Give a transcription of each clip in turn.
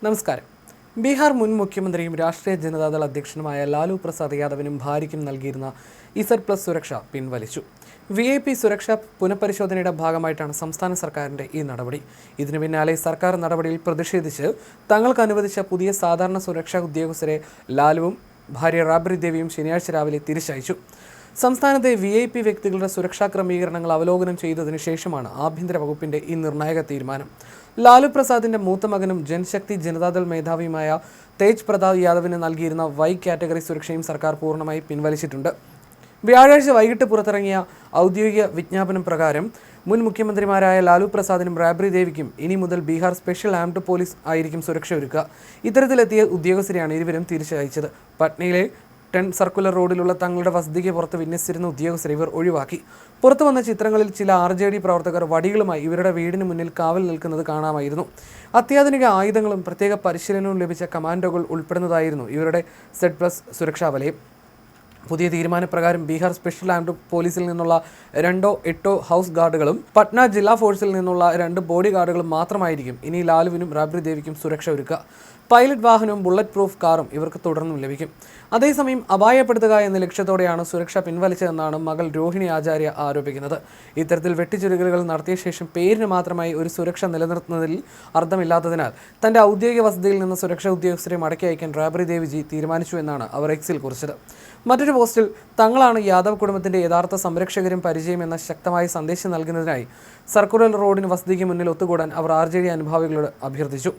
നമസ്കാരം. ബീഹാർ മുൻ മുഖ്യമന്ത്രിയും രാഷ്ട്രീയ ജനതാദൾ അധ്യക്ഷനുമായ ലാലു പ്രസാദ് യാദവിനും ഭാര്യയ്ക്കും നൽകിയിരുന്ന Z+ സുരക്ഷ പിൻവലിച്ചു. VIP സുരക്ഷാ പുനഃപരിശോധനയുടെ ഭാഗമായിട്ടാണ് സംസ്ഥാന സർക്കാരിൻ്റെ ഈ നടപടി. ഇതിനു പിന്നാലെ സർക്കാർ നടപടിയിൽ പ്രതിഷേധിച്ച് തങ്ങൾക്ക് അനുവദിച്ച പുതിയ സാധാരണ സുരക്ഷാ ഉദ്യോഗസ്ഥരെ ലാലുവും ഭാര്യ റാബ്രി ദേവിയും ശനിയാഴ്ച രാവിലെ തിരിച്ചയച്ചു. സംസ്ഥാനത്തെ VIP വ്യക്തികളുടെ സുരക്ഷാ ക്രമീകരണങ്ങൾ അവലോകനം ചെയ്തതിനു ശേഷമാണ് ആഭ്യന്തര വകുപ്പിന്റെ ഈ നിർണായക തീരുമാനം. ലാലു പ്രസാദിന്റെ മൂത്ത മകനും ജൻശക്തി ജനതാദൾ മേധാവിയുമായ തേജ് പ്രതാപ് യാദവിന് നൽകിയിരുന്ന Y കാറ്റഗറി സുരക്ഷയും സർക്കാർ പൂർണ്ണമായി പിൻവലിച്ചിട്ടുണ്ട്. വ്യാഴാഴ്ച വൈകിട്ട് പുറത്തിറങ്ങിയ ഔദ്യോഗിക വിജ്ഞാപനം പ്രകാരം മുൻ മുഖ്യമന്ത്രിമാരായ ലാലു പ്രസാദിനും റാബ്രി ദേവിക്കും ഇനി മുതൽ ബീഹാർ സ്പെഷ്യൽ ആംഡ് പോലീസ് ആയിരിക്കും സുരക്ഷ ഒരുക്കുക. ഇത്തരത്തിലെത്തിയ ഉദ്യോഗസ്ഥരെയാണ് ഇരുവരും തിരിച്ചയച്ചത്. പട്നയിലെ 10 സർക്കുലർ റോഡിലുള്ള തങ്ങളുടെ വസതിക്ക് പുറത്ത് വിന്യസിച്ചിരുന്ന ഉദ്യോഗസ്ഥരെ ഇവർ ഒഴിവാക്കി. പുറത്തു വന്ന ചിത്രങ്ങളിൽ ചില RJD പ്രവർത്തകർ വടികളുമായി ഇവരുടെ വീടിന് മുന്നിൽ കാവൽ നിൽക്കുന്നത് കാണാമായിരുന്നു. അത്യാധുനിക ആയുധങ്ങളും പ്രത്യേക പരിശീലനവും ലഭിച്ച കമാൻഡോകൾ ഉൾപ്പെടുന്നതായിരുന്നു ഇവരുടെ Z+ സുരക്ഷാ വലയം. പുതിയ തീരുമാനപ്രകാരം ബീഹാർ സ്പെഷ്യൽ ആംഡ് പോലീസിൽ നിന്നുള്ള 2-8 ഹൗസ് ഗാർഡുകളും പട്ന ജില്ലാ ഫോഴ്സിൽ നിന്നുള്ള 2 ബോഡി ഗാർഡുകളും മാത്രമായിരിക്കും ഇനി ലാലുവിനും റാബ്രി ദേവിക്കും സുരക്ഷ ഒരുക്കുക. പൈലറ്റ് വാഹനവും ബുള്ളറ്റ് പ്രൂഫ് കാറും ഇവർക്ക് തുടർന്നും ലഭിക്കും. അതേസമയം അപായപ്പെടുത്തുക എന്ന ലക്ഷ്യത്തോടെയാണ് സുരക്ഷ പിൻവലിച്ചതെന്നാണ് മകൾ രോഹിണി ആചാര്യ ആരോപിക്കുന്നത്. ഇത്തരത്തിൽ വെട്ടിച്ചുരുക്കലുകൾ നടത്തിയ ശേഷം പേരിന് മാത്രമായി ഒരു സുരക്ഷ നിലനിർത്തുന്നതിൽ അർത്ഥമില്ലാത്തതിനാൽ തന്റെ ഔദ്യോഗിക വസതിയിൽ നിന്ന് സുരക്ഷാ ഉദ്യോഗസ്ഥരെ മടക്കി അയക്കാൻ റാബ്രി ദേവിജി തീരുമാനിച്ചു എന്നാണ് അവർ എക്സിൽ കുറിച്ചത്. മറ്റൊരു പോസ്റ്റിൽ തങ്ങളാണ് യാദവ് കുടുംബത്തിന്റെ യഥാർത്ഥ സംരക്ഷകരും പരിചയം എന്ന ശക്തമായ സന്ദേശം നൽകുന്നതിനായി സർക്കുലർ റോഡിന് വസതിക്ക് മുന്നിൽ ഒത്തുകൂടാൻ അവർ RJD അനുഭാവികളോട് അഭ്യർത്ഥിച്ചു.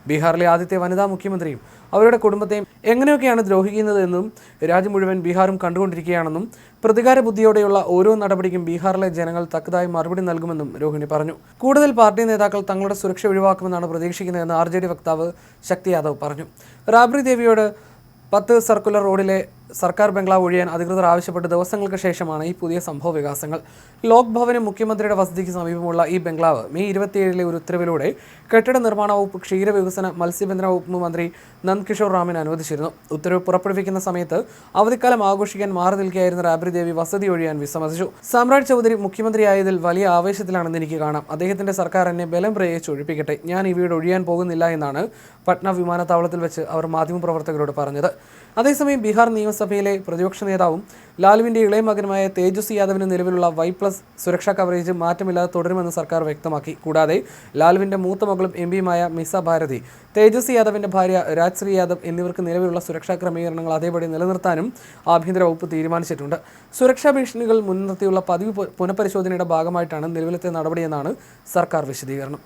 ബീഹാറിലെ ആദ്യത്തെ വനിതാ മുഖ്യമന്ത്രിയും അവരുടെ കുടുംബത്തെയും എങ്ങനെയൊക്കെയാണ് ദ്രോഹിക്കുന്നതെന്നും രാജ്യം മുഴുവൻ ബീഹാറും കണ്ടുകൊണ്ടിരിക്കുകയാണെന്നും പ്രതികാര ബുദ്ധിയോടെയുള്ള ഓരോ നടപടിക്കും ബീഹാറിലെ ജനങ്ങൾ തക്കതായി മറുപടി നൽകുമെന്നും രോഹിണി പറഞ്ഞു. കൂടുതൽ പാർട്ടി നേതാക്കൾ തങ്ങളുടെ സുരക്ഷ ഒഴിവാക്കുമെന്നാണ് പ്രതീക്ഷിക്കുന്നതെന്ന് RJD വക്താവ് ശക്തി യാദവ് പറഞ്ഞു. റാബ്രി ദേവിയോട് 10 സർക്കുലർ റോഡിലെ സർക്കാർ ബംഗ്ലാവ് ഒഴിയാൻ അധികൃതർ ആവശ്യപ്പെട്ട് ദിവസങ്ങൾക്ക് ശേഷമാണ് ഈ പുതിയ സംഭവ വികാസങ്ങൾ. ലോക് ഭവനും മുഖ്യമന്ത്രിയുടെ വസതിക്ക് സമീപമുള്ള ഈ ബംഗ്ലാവ് മെയ് 27 ഒരു ഉത്തരവിലൂടെ കെട്ടിട നിർമ്മാണ വകുപ്പ്, ക്ഷീരവികസന മത്സ്യബന്ധന വകുപ്പ് മന്ത്രി നന്ദ് കിഷോർ റാമിന് അനുവദിച്ചിരുന്നു. ഉത്തരവ് പുറപ്പെടുവിക്കുന്ന സമയത്ത് അവധിക്കാലം ആഘോഷിക്കാൻ മാറി നിൽക്കുകയായിരുന്ന റാബ്രി ദേവി വസതി ഒഴിയാൻ വിസമ്മതിച്ചു. സാമ്രാജ് ചൗധരി മുഖ്യമന്ത്രിയായതിൽ വലിയ ആവേശത്തിലാണെന്ന് എനിക്ക് കാണാം. അദ്ദേഹത്തിന്റെ സർക്കാർ എന്നെ ബലം പ്രയോഗിച്ച് ഒഴിപ്പിക്കട്ടെ. ഞാൻ ഈ വീട് ഒഴിയാൻ പോകുന്നില്ല എന്നാണ് പട്ന വിമാനത്താവളത്തിൽ വെച്ച് അവർ മാധ്യമപ്രവർത്തകരോട് പറഞ്ഞത്. അതേസമയം ബീഹാർ നിയമസഭയിലെ പ്രതിപക്ഷ നേതാവും ലാലുവിന്റെ ഇളയ മകനുമായ തേജസ്വി യാദവിന് നിലവിലുള്ള Y+ സുരക്ഷാ കവറേജ് മാറ്റമില്ലാതെ തുടരുമെന്ന് സർക്കാർ വ്യക്തമാക്കി. കൂടാതെ ലാലുവിന്റെ മൂത്ത മകളും MP-യുമായ മിസ ഭാരതി, തേജസ്വി യാദവിന്റെ ഭാര്യ രാജ്ശ്രീ യാദവ് എന്നിവർക്ക് നിലവിലുള്ള സുരക്ഷാ ക്രമീകരണങ്ങൾ അതേപടി നിലനിർത്താനും ആഭ്യന്തര വകുപ്പ് തീരുമാനിച്ചിട്ടുണ്ട്. സുരക്ഷാ ഭീഷണികൾ മുൻനിർത്തിയുള്ള പതിവ് പുനഃപരിശോധനയുടെ ഭാഗമായിട്ടാണ് നിലവിലത്തെ നടപടിയെന്നാണ് സർക്കാർ വിശദീകരണം.